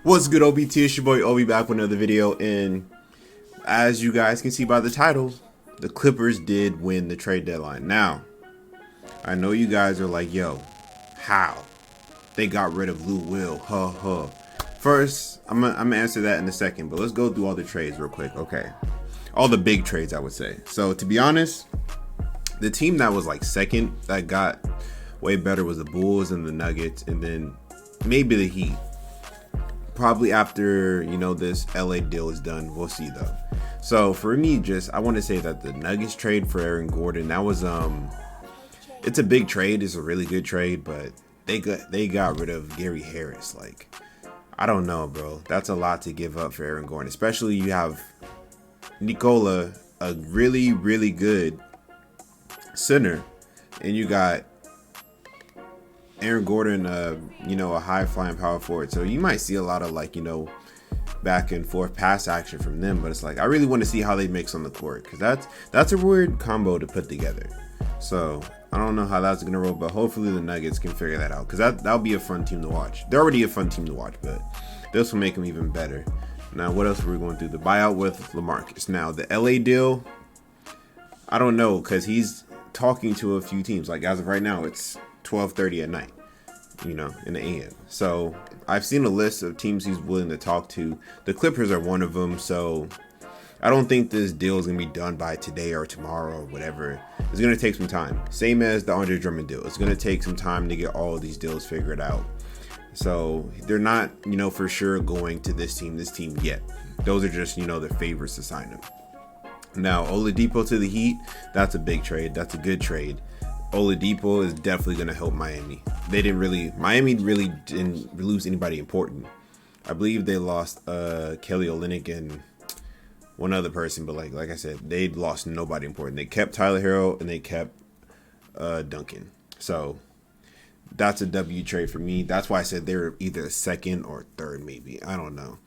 What's good, OBT? It's your boy Obi back with another video, and as you guys can see by the title, the Clippers did win the trade deadline. Now, I know you guys are like, yo, how? They got rid of Lou Will, First, I'm gonna answer that in a second, but let's go through all the trades real quick, okay? All the big trades, I would say. So, to be honest, the team that was like second that got way better was the Bulls and the Nuggets, and then maybe the Heat. Probably after, this LA deal is done. We'll see though. So for me, I want to say that the Nuggets trade for Aaron Gordon, that was it's a big trade. It's a really good trade, but they got rid of Gary Harris. Like, I don't know, bro. That's a lot to give up for Aaron Gordon, especially you have Nikola, a really, really good center, and you got Aaron Gordon, a high-flying power forward. So you might see a lot of, back and forth pass action from them. But it's like, I really want to see how they mix on the court, because that's a weird combo to put together. So I don't know how that's going to roll, but hopefully the Nuggets can figure that out, because that'll be a fun team to watch. They're already a fun team to watch, but this will make them even better. Now, what else are we going through? The buyout with LaMarcus. Now, the LA deal, I don't know, because he's talking to a few teams. Like, as of right now, it's 12:30 at night, in the AM. So I've seen a list of teams he's willing to talk to. The Clippers are one of them. So I don't think this deal is going to be done by today or tomorrow or whatever. It's going to take some time. Same as the Andre Drummond deal. It's going to take some time to get all of these deals figured out. So they're not, for sure going to this team yet. Those are just, the favorites to sign them. Now, Oladipo to the Heat, that's a big trade. That's a good trade. Oladipo is definitely going to help Miami. Miami really didn't lose anybody important. I believe they lost Kelly Olynyk and one other person, but like I said, they lost nobody important. They kept Tyler Hero and they kept Duncan. So that's a W trade for me. That's why I said they're either second or third, maybe. I don't know.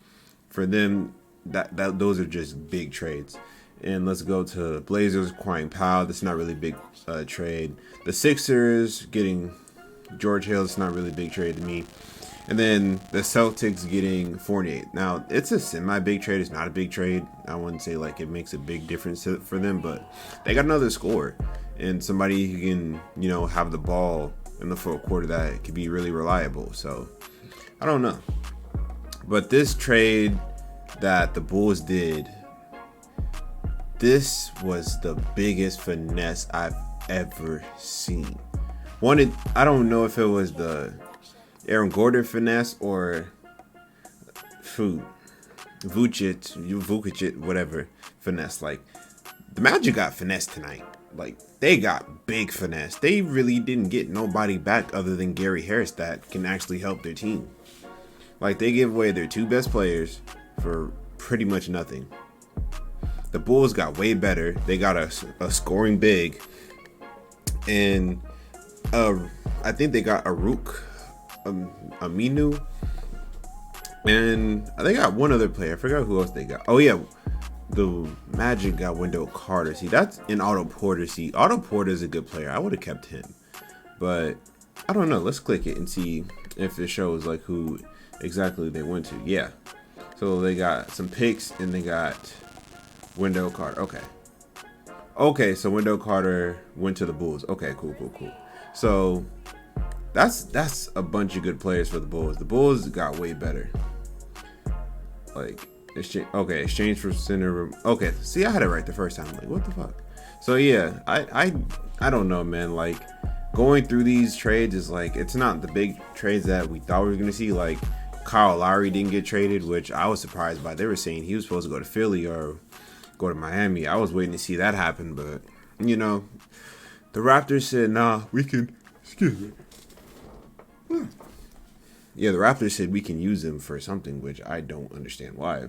For them, those are just big trades. And let's go to Blazers acquiring Powell. That's not really a big trade. The Sixers getting George Hill. It's not really a big trade to me. And then the Celtics getting Fournier. Now, it's a semi-big trade. It's not a big trade. I wouldn't say it makes a big difference for them, but they got another scorer and somebody who can, have the ball in the fourth quarter that could be really reliable. So I don't know. But this trade that the Bulls did, this was the biggest finesse I've ever seen. I don't know if it was the Aaron Gordon finesse or Vucic, whatever finesse. Like, the Magic got finesse tonight. Like, they got big finesse. They really didn't get nobody back other than Gary Harris that can actually help their team. Like, they gave away their two best players for pretty much nothing. The Bulls got way better. They got a scoring big. And I think they got Aruk Aminu. And they got one other player. I forgot who else they got. Oh, yeah. The Magic got Wendell Carter. See, that's in Otto Porter. See, Otto Porter is a good player. I would have kept him. But I don't know. Let's click it and see if it shows who exactly they went to. Yeah. So they got some picks and they got Wendell Carter. Okay, so Wendell Carter went to the Bulls. Okay, cool. So that's a bunch of good players for the Bulls. The Bulls got way better. Exchange for center. Okay, see, I had it right the first time. I'm like, what the fuck? So yeah, I don't know, man. Like, going through these trades is it's not the big trades that we thought we were gonna see. Like, Kyle Lowry didn't get traded, which I was surprised by. They were saying he was supposed to go to Philly or go to Miami. I was waiting to see that happen, but the Raptors said, nah, we can. Excuse me. Yeah, the Raptors said we can use him for something, which I don't understand why.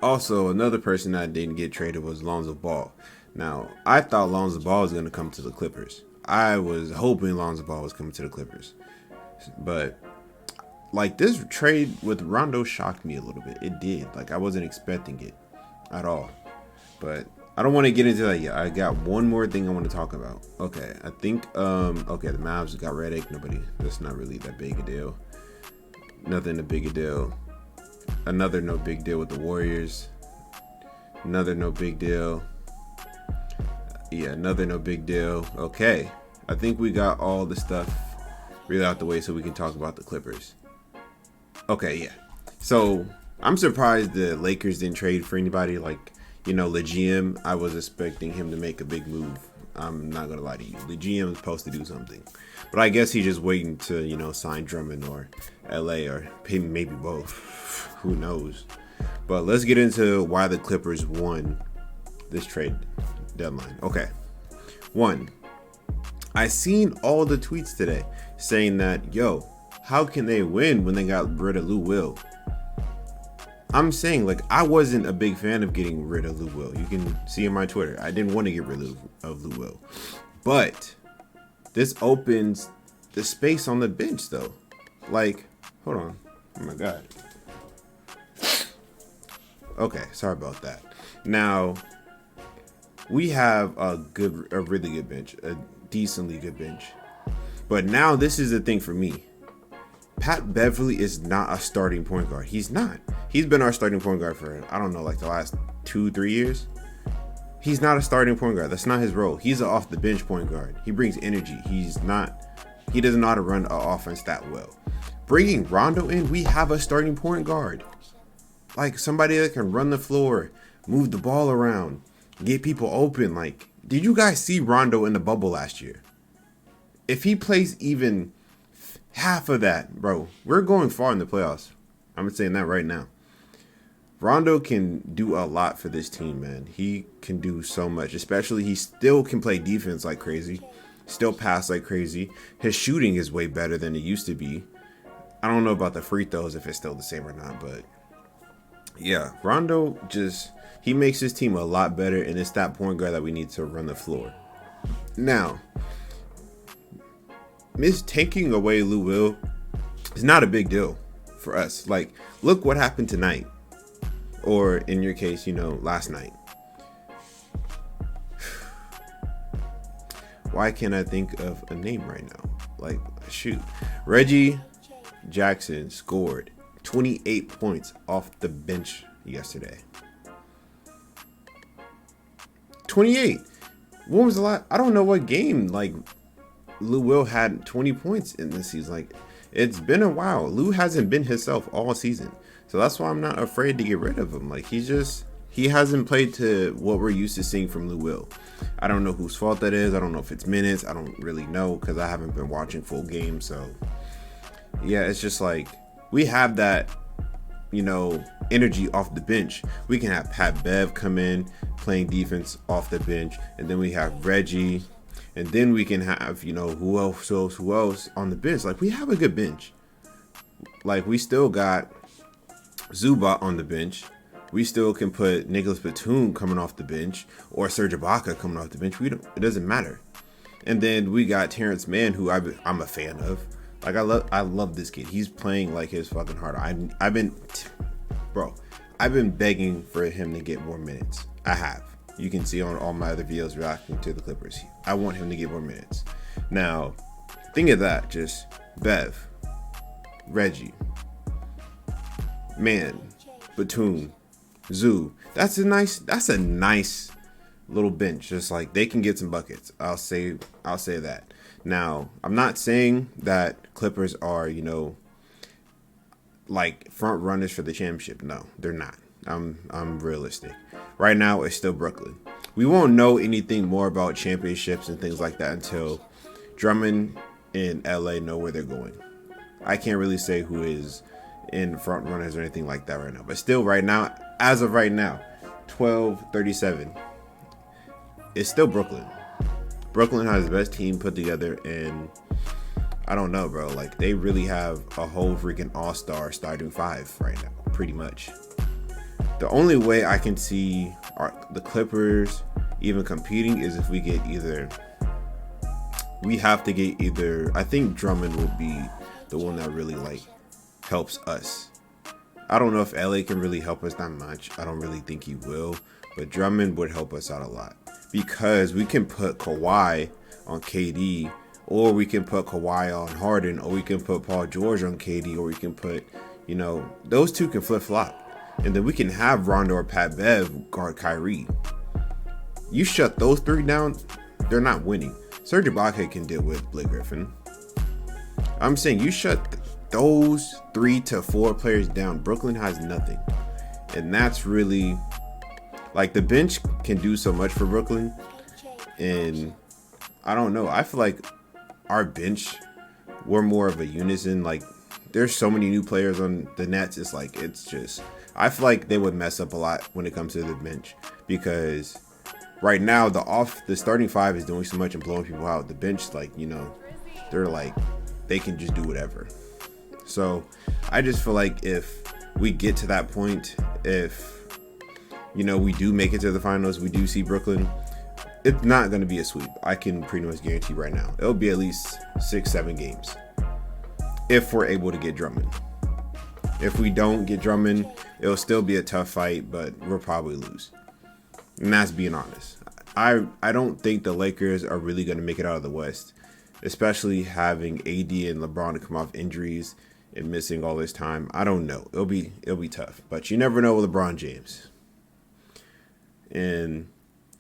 Also, another person that didn't get traded was Lonzo Ball. Now, I thought Lonzo Ball was going to come to the Clippers. I was hoping Lonzo Ball was coming to the Clippers. But, this trade with Rondo shocked me a little bit. It did. I wasn't expecting it at all. But I don't want to get into that yet. I got one more thing I want to talk about. Okay, I think the Mavs got Redick. That's not really that big a deal. Nothing a big a deal. Another no big deal with the Warriors. Another no big deal. Yeah, another no big deal. Okay. I think we got all the stuff really out the way so we can talk about the Clippers. Okay, yeah. So I'm surprised the Lakers didn't trade for anybody. Like, the GM, I was expecting him to make a big move. I'm not going to lie to you. The GM is supposed to do something. But I guess he's just waiting to, sign Drummond or LA or maybe both. Who knows? But let's get into why the Clippers won this trade deadline. Okay. 1, I seen all the tweets today saying that, how can they win when they got rid of Lou Will? I'm saying, I wasn't a big fan of getting rid of Lou Will. You can see in my Twitter, I didn't want to get rid of Lou Will. But this opens the space on the bench, though. Hold on. Oh, my God. Okay, sorry about that. Now, we have a really good bench, a decently good bench. But now this is the thing for me. Pat Beverly is not a starting point guard. He's not. He's been our starting point guard for, I don't know, the last 2-3 years. He's not a starting point guard. That's not his role. He's an off the bench point guard. He brings energy. He doesn't know how to run an offense that well. Bringing Rondo in, we have a starting point guard. Somebody that can run the floor, move the ball around, get people open. Did you guys see Rondo in the bubble last year? If he plays even half of that, bro, we're going far in the playoffs. I'm saying that right now. Rondo can do a lot for this team, man. He can do so much, especially he still can play defense like crazy, still pass like crazy. His shooting is way better than it used to be. I don't know about the free throws, if it's still the same or not, but yeah, Rondo he makes his team a lot better, and it's that point guard that we need to run the floor. Now, taking away Lou Will is not a big deal for us. Look what happened tonight, or in your case, last night. Why can't I think of a name right now? Shoot. Reggie Jackson scored 28 points off the bench yesterday. 28. When was the last? I don't know what game Lou Will had 20 points in this season. It's been a while. Lou hasn't been himself all season, so that's why I'm not afraid to get rid of him. He hasn't played to what we're used to seeing from Lou Will. I don't know whose fault that is. I don't know if it's minutes. I don't really know because I haven't been watching full games. So yeah, it's just we have that, energy off the bench. We can have Pat Bev come in playing defense off the bench, and then we have Reggie, and then we can have, who else on the bench. We have a good bench. We still got Zubac on the bench. We still can put Nicholas Batum coming off the bench or Serge Ibaka coming off the bench. It doesn't matter. And then we got Terrence Mann, who I'm a fan of. I love this kid. He's playing his fucking heart. I've been begging for him to get more minutes. I have. You can see on all my other videos reacting to the Clippers. I want him to get more minutes. Now, think of that. Just Bev, Reggie, Mann, Batum, Zoo. That's a nice little bench. Just they can get some buckets. I'll say that. Now, I'm not saying that Clippers are, front runners for the championship. No, they're not. I'm realistic. Right now, it's still Brooklyn. We won't know anything more about championships and things like that until Drummond and LA know where they're going. I can't really say who is in front runners or anything like that right now. But still, right now, as of right now, 12-37, it's still Brooklyn. Brooklyn has the best team put together, and I don't know, bro. They really have a whole freaking all-star starting five right now, pretty much. The only way I can see the Clippers even competing is if we get I think Drummond will be the one that really helps us. I don't know if LA can really help us that much. I don't really think he will, but Drummond would help us out a lot because we can put Kawhi on KD, or we can put Kawhi on Harden, or we can put Paul George on KD, or we can put You know, those two can flip flop. And then we can have Rondo or Pat Bev guard Kyrie. You shut those three down, they're not winning. Serge Ibaka can deal with Blake Griffin. I'm saying you shut those 3 to 4 players down, Brooklyn has nothing. And that's really, like, the bench can do so much for Brooklyn. And I don't know. I feel like our bench, we're more of a unison. Like, there's so many new players on the Nets. It's just, I feel like they would mess up a lot when it comes to the bench, because right now the starting five is doing so much and blowing people out. The bench, like, you know, they're like, they can just do whatever. So I just feel like if we get to that point, if, you know, we do make it to the finals, we do see Brooklyn, it's not going to be a sweep. I can pretty much guarantee right now. It'll be at least 6-7 games if we're able to get Drummond. If we don't get Drummond, it'll still be a tough fight, but we'll probably lose. And that's being honest. I don't think the Lakers are really going to make it out of the West, especially having AD and LeBron to come off injuries and missing all this time. I don't know. It'll be tough, but you never know with LeBron James. And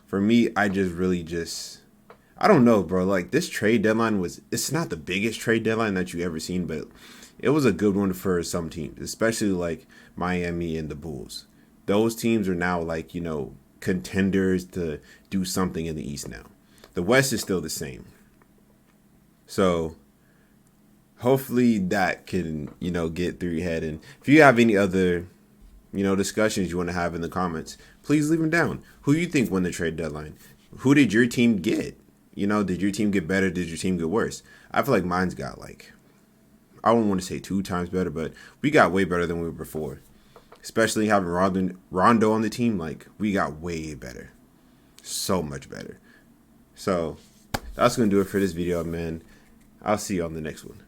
for me, I don't know, bro. Like, this trade deadline it's not the biggest trade deadline that you ever seen, but it was a good one for some teams, especially like Miami and the Bulls. Those teams are now, like, you know, contenders to do something in the East now. The West is still the same. So hopefully that can, you know, get through your head. And if you have any other, you know, discussions you want to have in the comments, please leave them down. Who you think won the trade deadline? Who did your team get? You know, did your team get better? Did your team get worse? I feel like mine's got, like, I don't want to say 2 times better, but we got way better than we were before. Especially having Rondo on the team, like, we got way better. So much better. So that's going to do it for this video, man. I'll see you on the next one.